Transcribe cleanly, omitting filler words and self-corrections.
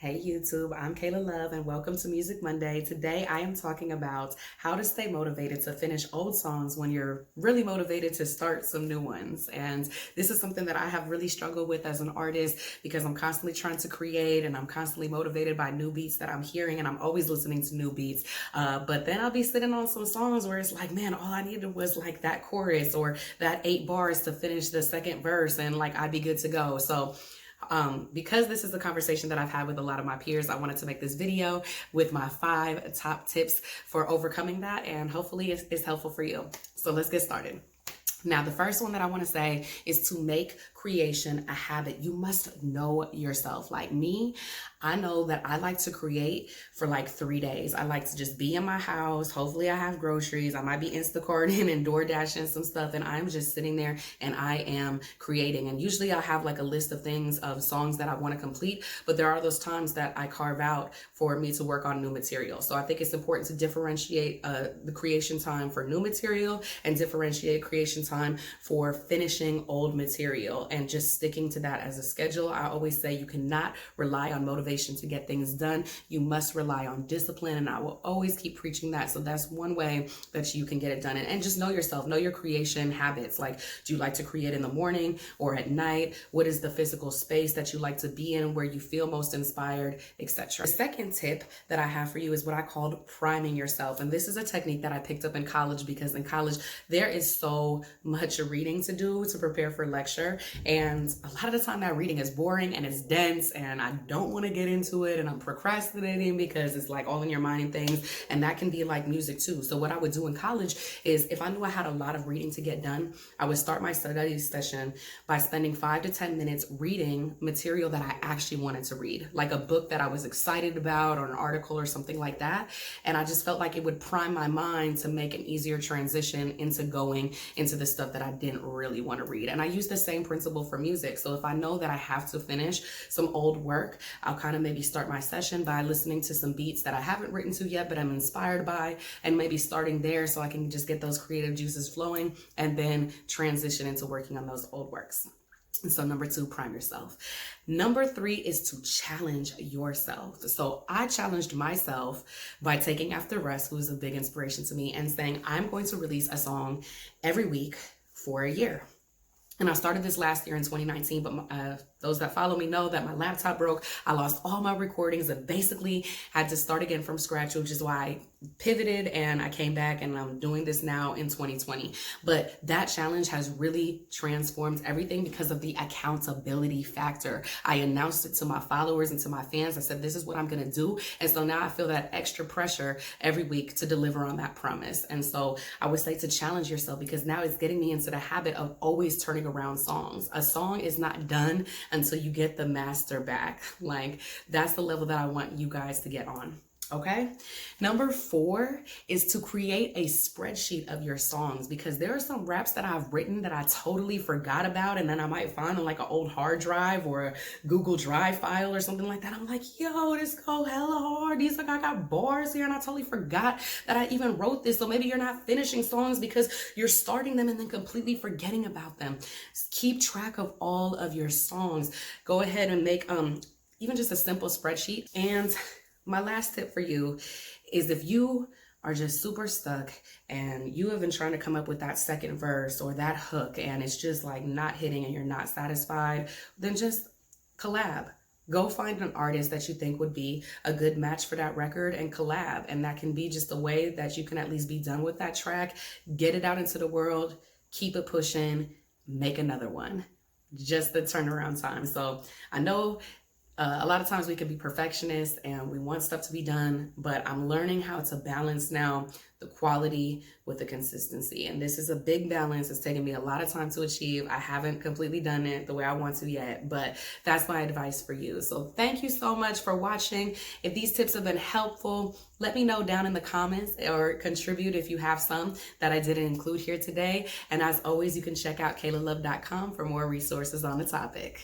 Hey YouTube, I'm Kayla Love and welcome to Music Monday. Today I am talking about how to stay motivated to finish old songs when you're really motivated to start some new ones. And this is something that I have really struggled with as an artist because I'm constantly trying to create and I'm constantly motivated by new beats that I'm hearing, and I'm always listening to new beats. But then I'll be sitting on some songs where it's like, man, all I needed was like that chorus or that 8 bars to finish the second verse and like I'd be good to go. So because this is a conversation that I've had with a lot of my peers, I wanted to make this video with my 5 top tips for overcoming that, and hopefully it's helpful for you. So let's get started. Now, the first one that I want to say is to make creation a habit. You must know yourself. Like me, I know that I like to create for like 3 days. I like to just be in my house. Hopefully I have groceries. I might be Instacarting and DoorDashing some stuff, and I'm just sitting there and I am creating. And usually I'll have like a list of things, of songs that I want to complete, but there are those times that I carve out for me to work on new material. So I think it's important to differentiate the creation time for new material and differentiate creation time for finishing old material, and just sticking to that as a schedule. I always say you cannot rely on motivation to get things done. You must rely on discipline, and I will always keep preaching that. So that's one way that you can get it done. And just know yourself, know your creation habits. Like, do you like to create in the morning or at night? What is the physical space that you like to be in, where you feel most inspired, etc. The second tip that I have for you is what I called priming yourself. And this is a technique that I picked up in college, because in college there is so much reading to do to prepare for lecture, and a lot of the time that reading is boring and it's dense and I don't want to get into it, and I'm procrastinating because it's like all in your mind and things, and that can be like music too. So what I would do in college is, if I knew I had a lot of reading to get done, I would start my study session by spending 5 to 10 minutes reading material that I actually wanted to read, like a book that I was excited about or an article or something like that. And I just felt like it would prime my mind to make an easier transition into going into the stuff that I didn't really want to read. And I use the same principle for music. So if I know that I have to finish some old work, I'll kind of maybe start my session by listening to some beats that I haven't written to yet, but I'm inspired by, and maybe starting there so I can just get those creative juices flowing and then transition into working on those old works. And so number 2, prime yourself. Number 3 is to challenge yourself. So I challenged myself by taking After Rest, who is a big inspiration to me, and saying, I'm going to release a song every week for a year. And I started this last year in 2019, but those that follow me know that my laptop broke. I lost all my recordings and basically had to start again from scratch, which is why I pivoted and I came back, and I'm doing this now in 2020. But that challenge has really transformed everything because of the accountability factor. I announced it to my followers and to my fans. I said, this is what I'm going to do. And so now I feel that extra pressure every week to deliver on that promise. And so I would say to challenge yourself, because now it's getting me into the habit of always turning around songs. A song is not done until you get the master back. Like, that's the level that I want you guys to get on. Okay. Number 4 is to create a spreadsheet of your songs, because there are some raps that I've written that I totally forgot about, and then I might find on like an old hard drive or a Google Drive file or something like that. I'm like, yo, this go hella hard. These like, I got bars here and I totally forgot that I even wrote this. So maybe you're not finishing songs because you're starting them and then completely forgetting about them. Keep track of all of your songs. Go ahead and make even just a simple spreadsheet. And my last tip for you is, if you are just super stuck and you have been trying to come up with that second verse or that hook and it's just like not hitting and you're not satisfied, then just collab. Go find an artist that you think would be a good match for that record and collab. And that can be just a way that you can at least be done with that track, get it out into the world, keep it pushing, make another one. Just the turnaround time. So I know a lot of times we can be perfectionists and we want stuff to be done, but I'm learning how to balance now the quality with the consistency. And this is a big balance. It's taken me a lot of time to achieve. I haven't completely done it the way I want to yet, but that's my advice for you. So thank you so much for watching. If these tips have been helpful, let me know down in the comments, or contribute if you have some that I didn't include here today. And as always, you can check out kaylalove.com for more resources on the topic.